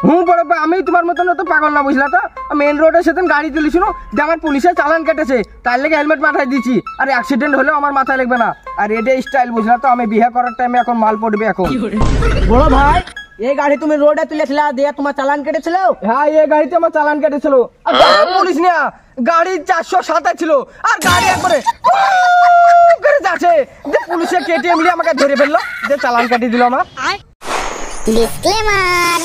হুঁ বড় ভাই, আমি তোমার মতন তো পাগল না, বুঝলা তো? মেন রোডে সেদিন গাড়ি তুলিছিল যে আমার পুলিশের চালান কেটেছে, তার লেগে হেলমেট মাথায় দিয়েছি। আর অ্যাক্সিডেন্ট হলেও আমার মাথায় লাগবে না। আর এটা স্টাইল, বুঝলা তো? আমি বিয়ে করার টাইমে এখন মাল পড়বে এখন। বড় ভাই, এই গাড়ি তুমি রোডে তুলেছিল দিয়ে তোমার চালান কেটেছিল? হ্যাঁ, এই গাড়িতে আমার চালান কেটেছিল। আর পুলিশ না, গাড়ি 407 ছিল। আর গাড়ি একবারে করে যাচ্ছে যে পুলিশে কেটে মিলে আমাকে ধরে ফেললো, যে চালান কাটিয়ে দিল আমার। ডিসক্লেমার।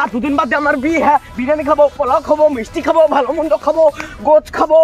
আর দুদিন বাদে আমার বিয়ে। হ্যাঁ, বিরিয়ানি খাবো, পোলাও খাবো, মিষ্টি খাবো, ভালো মন্দ খাবো, গোছ খাবো।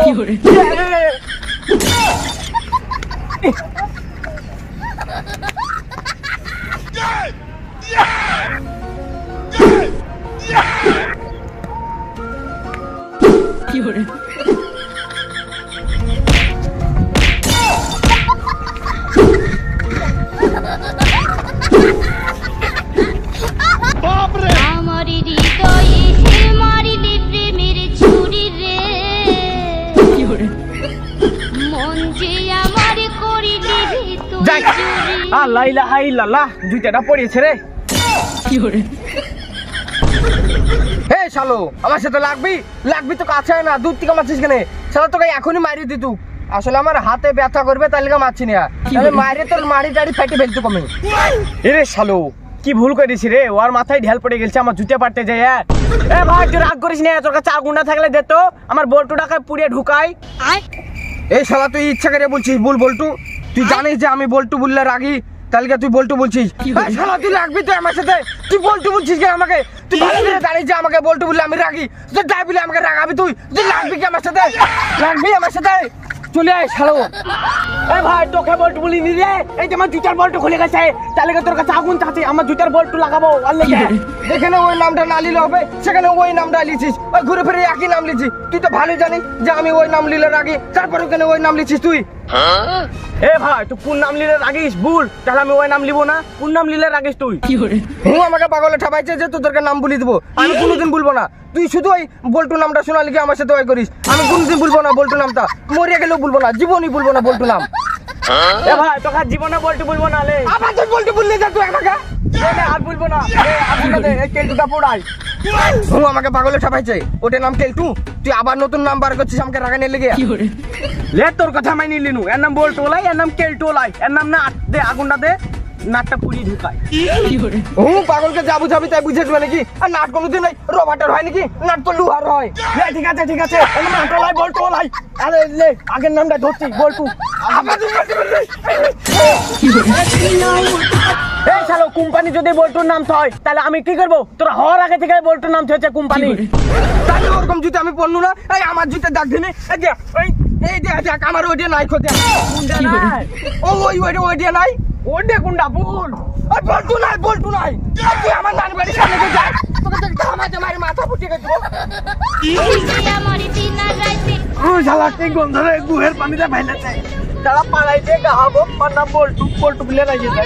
লাইলা হাই লালা, জুতাটা পড়িয়েছে রে। হে শালো, আমার সাথে লাগবি? লাগবি তো কাছে না, দূর থেকে মারছিস কেন? শালা তোকে এখনই মারিয়ে দিতু। আসলে আমার হাতে ব্যথা করবে, তাই লেগে মারছি না। তাহলে মারে তোর মারি টাড়ি ফেটে ফেলতো কমে। এরে শালো, কি ভুল করেছি রে? ওর মাথায় ঢেল পড়ে গেছে, আমার জুতে পারতে যায়। এ ভাই, তুই রাগ করিস না। তোর কাছে আগুন না থাকলে দে তো, আমার বল্টুটাকে পুড়িয়ে ঢুকাই। এই শালা, তুই ইচ্ছা করে বলছিস বল বল্টু? তুই জানিস যে আমি বল্টু বললে রাগি, তাহলে তুই বল্টু বলছিস? শালা, তুই লাগবি তো আমার সাথে? তুই বল্টু বলছিস কেন আমাকে? তুই ভালো করে জানিস যে আমাকে বল্টু বললে আমি রাগি। তুই তাই বলে আমাকে রাগাবি? তুই লাগবি কি আমার সাথে? লাগবি আমার সাথে? চলে আয় শালো। এ ভাই, তোকে বল্টু বলিনি রে। এই যে আমার জুতার বল্টু খুলে গেছে, তাহলে তোর কাছে আগুন চাচ্ছি, আমার জুতার বল্টু লাগাবো। যেখানে ওই নামটা না নিলে হবে, সেখানে ওই নামটা লিখিস। ওই ঘুরে ফিরে একই নাম লিখছিস। তুই তো ভালোই জানিস যে আমি ওই নাম নিলে রাগি, তারপরে কেন ওই নাম লিখছিস তুই? এ ভাই, তুই কোন নাম নিলে রাগিস ভুল, তাহলে আমি ওই নাম লিবো না। কোন নাম নিলে রাগিস তুই? হুঁ, আমাকে পাগলে ঠাপাইছে যে তোদেরকে নাম বলি দেবো। আমি কোনোদিন বলবো না। তুই শুধু ওই বল্টু নামটা শোনালি কি আমার সাথে ওই করিস? আমি কোনোদিন বলবো না বল্টু নামটা। মরিয়া গেলেও বলবো না, জীবনই বলবো না বল্টু নাম। এ ভাই, তোকে জীবনে বল্টু বলবো না। লে আবার তুই বল্টু বললে যা তুই আমাকে। আর বলবো না। কেলটুটা পোড়াই। হুঁ, আমাকে পাগলে ঠাপাইছে। ওটার নাম কেলটু। তুই আবার নতুন নাম বার করছিস আমাকে রাগানোর লেগে। লে, তোর কথা আমি নিলি নু। এর নাম বল্টু লাই, এর নাম কেলটু লাই। এর নাম না দে, আগুনটা দে, নাটটা পুড়িয়ে ঢুকাই। হুঁ, পাগলকে যা বুঝাবি তাই বুঝে যাবে নাকি? আর নাট কোনোদিন ওই রবার্টার হয় নাকি? নাট তো লুহার হয়। ঠিক আছে ঠিক আছে, নাটও লাই, বল্টু লাই। আরে লে, আগের নামটা ধরছি বল্টু। এই শালো, কোম্পানি যদি বল্টুর নাম হয় তাহলে আমি কি করবো? তোরা হওয়ার আগে থেকে বল্টুর নাম হচ্ছে কোম্পানি। তাহলে ওরকম জুতো আমি পড়নু না। এই আমার জুতো দাগ দিনে, এই যে এই দেখ আমার ওইটা নাই খোঁজে। ওইটা নাই, ওইটা কোনটা ভুল? বল্টু নাই, বল্টু নাই। তুই আমার নানি বাড়ির সামনে যা, তোকে দেখতে আমাদের মারি মাথা ফুটিয়ে দেবো। শালা, কি গন্ধ রে? গুহের পানিতে ভাইলাছে। তারা পালাইছে গাহাবো, আর নাম বল্টু। বল্টু বলে নাই যেতে।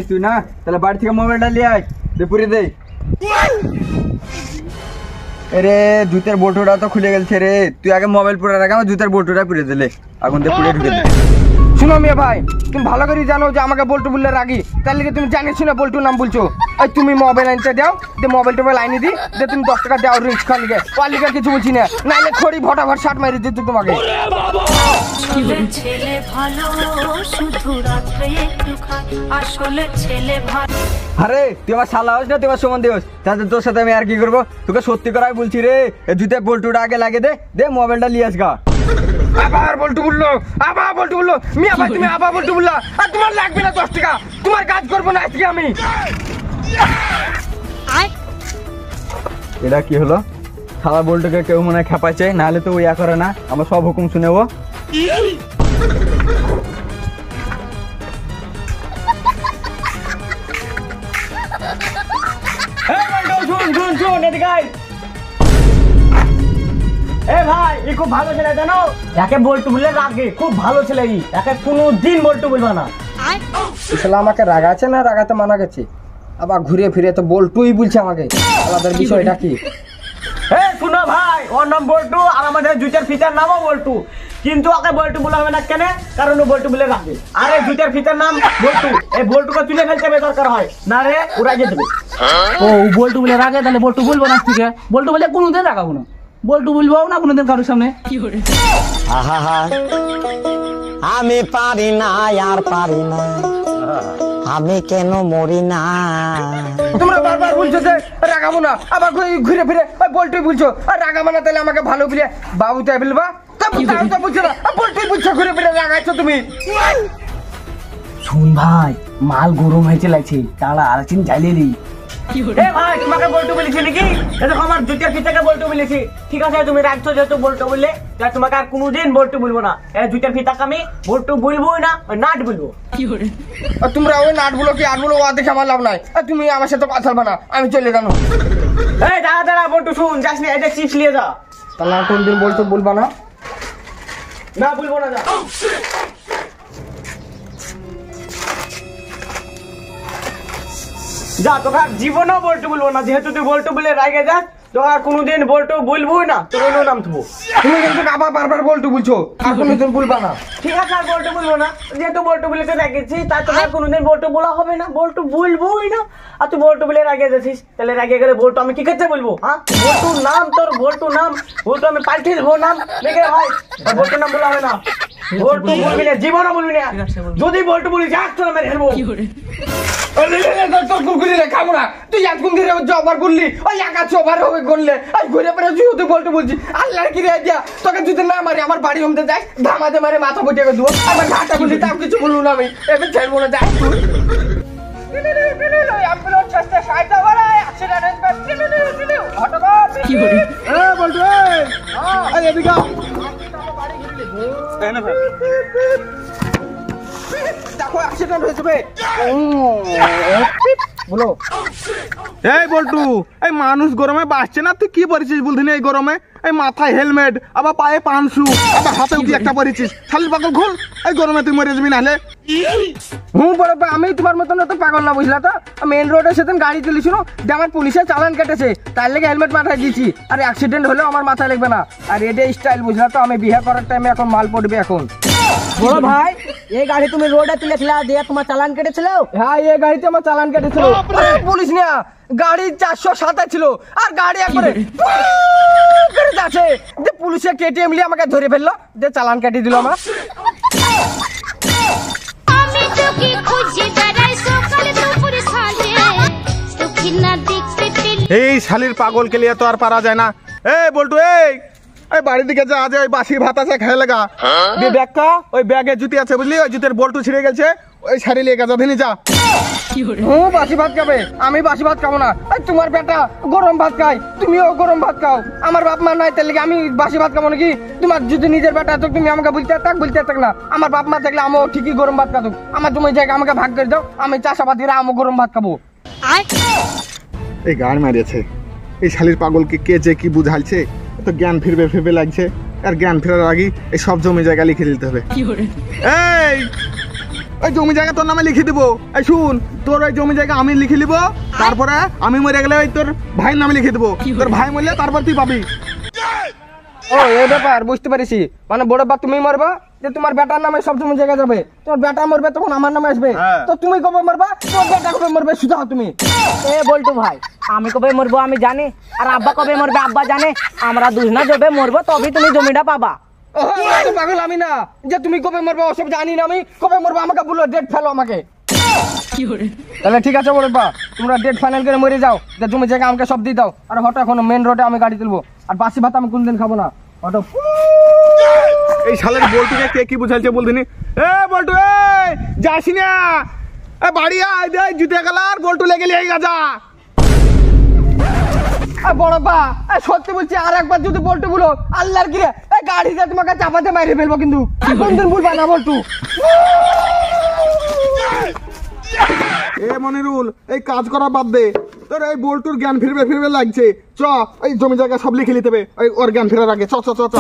তুই না, তাহলে বাড়ি থেকে মোবাইলটা নিয়ে আয়, দে পুড়ে দে। আরে জুতের বল্টুটা তো খুলে গেছে রে। তুই আগে মোবাইল পুড়ে রাখ, আমার জুতের বল্টুটা পুড়ে দিলে, আগুন দিয়ে পুড়ে ঢুকে দে। শুনো মিয়া ভাই, তুমি ভালো করে জানো যে আমাকে বল্টু বললে রাগি, তার লিগে তুমি জানিস না বল্টুর নাম বলছো। এই তুমি মোবাইল আনতে দাও, যে মোবাইল টোবাইল আইনি দি, যে তুমি 10 টাকা দাও রিক্স খান লিগে। ওর লিগে কিছু বলছি না, নাইলে খড়ি ভটাভট শার্ট মারি দিত তোমাকে। ছেলে ভালো, শুধু রাত্রে একটু খায়, আসলে ছেলে ভালো। আরে তুই আমার শালা হোস না, তুই আমার সমান দিওস, তাহলে তোর সাথে আমি আর কি করবো? তোকে সত্যি করাই বলছি রে, জুতে বল্টুটা আগে লাগে দে, দে মোবাইলটা নিয়ে আসগা। আবার বল্টু বললো, আবার বল্টু বললো। মিয়া ভাই, তুমি আবার বল্টু বললা। আর তোমার লাগবে না 10 টাকা, তোমার কাজ করবো না আজকে আমি। এটা কি হলো? শালা বল্টুকে কেউ মনে হয় খেপাইছে, নাহলে তো ওই করে না, আমার সব হুকুম শুনে ও। ভাই, ই খুব ভালো ছেলে, জানো? একে বল্টু বললে রাগে, খুব ভালো ছেলে। একে কোনোদিন বল্টু বলবা না। আমাকে রাগাচ্ছে না, রাগাতে মানা গেছে, আবার ঘুরে ফিরে তো বল্টুই বলছে আমাকে। আমাদের বিষয়টা কি? শুনো ভাই, ওর নাম বল্টু আর আমাদের জুতের ফিতার নামও বল্টু, কিন্তু ওকে বল্টু বলা হবে না কেন? কারণ ও বল্টু বলে রাখবে। আরে জুতের ফিতার নাম বল্টু, এই বল্টুকে তুলে ফেলতে হবে দরকার হয়, না রে উড়াই যেতে হবে। ও বল্টু বলে রাখে, তাহলে বল্টু বলবো না, ঠিক আছে বল্টু বলে কোনোদিন রাখাবো না, বল্টু বলবো না কোনোদিন কারোর সামনে। আমি পারি না আর পারি না, আমি কেন মরি না। তোমরা বারবার বলছো যে রাগাবো না, আবার ঘুরে ফিরে বল্টুই বলছো। আর রাগাবো না তাহলে আমাকে ভালো বলে বাবু তাই বলবা, তা বলছো না বল্টুই বলছো, ঘুরে ফিরে রাগাইছো তুমি। শুন ভাই, মাল গরম হয়েছে লাগছে, তারা আর চিন জ্বালিয়ে দিই। এ ভাই তোমাকে বল্টু বলেছি নাকি? দেখো আমার জুতের ফিতাকে বল্টু বলেছি, ঠিক আছে তুমি রাখছো যেহেতু বল্টু বললে, তাই তোমাকে আর কোনোদিন বল্টু বলবো না। এই জুতের ফিতাকে আমি বল্টু বলবোই না, নাট বলবো। তোমরা ওই নাটগুলো কি আটগুলো ওয়া দেখে আমার লাভ নাই। তুমি আমার সাথে কথা বলবা না, আমি চলে জানো। এই দাঁড়া দাঁড়া বল্টু শুন, যাস না, এটা চিপস নিয়ে যা। তাহলে আর কোনদিন বলতো বলবা না? না বলবো না, যা। যা, তোকে আর জীবনেও বল্টু বলবো না, যেহেতু তুই বল্টু বলে রাগে যাস, তোকে আর কোনোদিন বল্টু বলবোই না, তোর অন্য নাম থবো। তুমি কিন্তু আবার বারবার বল্টু বলছো, আর কোনোদিন বলবা না। ঠিক আছে আর বল্টু বলবো না, যেহেতু বল্টু বলে তো রেগেছি, তাই তোকে আর কোনোদিন বল্টু বলা হবে না, বল্টু বলবোই না। আর তুই বল্টু বলে রাগে যাচ্ছিস, তাহলে রাগে গেলে বল্টু আমি কি করতে বলবো? হ্যাঁ, বল্টুর নাম তোর বল্টু নাম, বল্টু আমি পাল্টে দেবো নাম, দেখে ভাই বল্টু নাম বলা হবে না, বল্টু বলবি না, জীবনও বলবি না। যদি বল্টু বলি যাক তোর আমি হেরবো। খাবো না, তুই এখন ধরে জবার করলি, ওই একা জবার হবে করলে ঘুরে ফিরে তুই বলতে বলছি। আল্লাহ কি রে দিয়া তোকে যদি না মারি আমার বাড়ি হোমতে যাই, ধামাতে মারে মাথা পটিয়ে দেবো, আমার ঘাটা বললি তাও কিছু বলবো না, আমি এবার ছেড়বো না, যাই তুই। দেখো অ্যাক্সিডেন্ট হয়েছে বলো। এই বল্টু, এই মানুষ গরমে বাঁচছে না, তুই কি পরেছিস বলছিস এই গরমে? এই মাথায় হেলমেট, আবার পায়ে পানশু, আবার হাতেও কি একটা পরেছিস, শালির পাগল খোল, এই গরমে তুই মরে যাবি নাহলে। বড় আমি তোমার মতন তো পাগল না, বুঝলা তো? মেন রোডে সেদিন গাড়ি চলেছিল, যে আমার পুলিশের চালান কেটেছে, তার লেগে হেলমেট মাথায় দিয়েছি, আর অ্যাক্সিডেন্ট হলেও আমার মাথায় লাগবে না। আর এটাই স্টাইল, বুঝলা তো? আমি বিয়ে করার টাইমে এখন মাল পড়বে এখন। বড় ভাই, এই গাড়ি তুমি রোডে তুলেছিল দিয়ে তোমার চালান কেটেছিল? হ্যাঁ, এই গাড়িতে আমার চালান কেটেছিল। পুলিশ না, গাড়ি 407 ছিল, আর গাড়ি একবারে যাচ্ছে, যে পুলিশে কেটিএম নিয়ে আমাকে ধরে ফেললো, যে চালান কেটে দিল আমার। এই শালির পাগলকে লিয়ে তো আর পারা যায় না। এই বল্টু, এই বাড়ির দিকে যা, যে ওই বাসির ভাত আছে খেয়ে লাগা, ব্যাগটা ওই ব্যাগে জুতি আছে বুঝলি, ওই জুতের বল্টু ছিঁড়ে গেছে, ওই শাড়ি লিয়ে গেছে, ধেনি যা। বাসি ভাত খাবে? আমি বাসি ভাত খাবো না। তোমার বেটা গরম ভাত খাই, তুমিও গরম ভাত খাও। আমার বাপ মা নাই, তাহলে আমি বাসি ভাত খাবো নাকি? তোমার যদি নিজের বেটা তো তুমি আমাকে বলতে থাক না। আমার বাপ মা থাকলে আমিও ঠিকই গরম ভাত খাবো। আমার তুমি জায়গা আমাকে ভাগ করে দাও, আমি চাষাবাদ করে আমিও গরম ভাত খাবো। এই গাড় মারিয়েছে, এই শালির পাগলকে কে যে কি বুঝাইছে, তো জ্ঞান ফিরবে লাগছে, আর জ্ঞান ফেরার আগে এই সব জমি জায়গা লিখে দিতে হবে। এই ওই জমি জায়গা তোর নামে লিখে দিব। এই শুন, তোর ওই জমি জায়গা আমি লিখে দিব, তারপরে আমি মরে গেলে ওই তোর ভাইয়ের নামে লিখে দেবো, তোর ভাই মরলে তারপর তুই পাবি। ও এই ব্যাপার, বুঝতে পারিছি। মানে বড় বা তুমি মরবা, যে তোমার বেটার নামে সব জমি জায়গা যাবে, তোমার বেটা মরবে তখন আমার নামে আসবে, তো তুমি কবে মরবা? তোমার বেটা কবে মরবে শুধাও তুমি। এ বল্টু ভাই, আমি কবে মরবো আমি জানি, আর আব্বা কবে মরবে আব্বা জানে, আমরা দুজনা যবে মরবো তবেই তুমি জমিটা পাবা। পাগল আমি না, যে তুমি কবে মরবে ওসব জানি না। আমি কবে মরবো আমাকে বলো, ডেট ফেলো আমাকে। তাহলে ঠিক আছে বড় বা, তোমরা ডেট ফাইনাল করে মরে যাও, যে জমি জায়গা আমাকে সব দিয়ে দাও। আর হঠাৎ এখন মেন রোডে আমি গাড়ি তুলবো, আর বাসি ভাত আমি কোনদিন খাবো না। হঠাৎ এই শালের বল্টুকে কে কি বুঝাইছে বলদিনি। এ বল্টু, যাসি না, বাড়ি আয়, দে জুতে গেলার বল্টু লেগে লিয়ে গেছা। বড় বা সত্যি বলছি, আর একবার যদি বল্টু বলো, আল্লাহর কি গাড়িতে তোমাকে চাপাতে মাইরে ফেলবো, কিন্তু কোনদিন বলবা না বল্টু। এ মনিরুল, এই কাজ করা বাদ দে, তোর এই বল্টুর জ্ঞান ফিরবে লাগছে। চ, এই জমি জায়গা সব লিখে নিতে হবে ওর জ্ঞান ফেরার আগে। চ চ চ চ।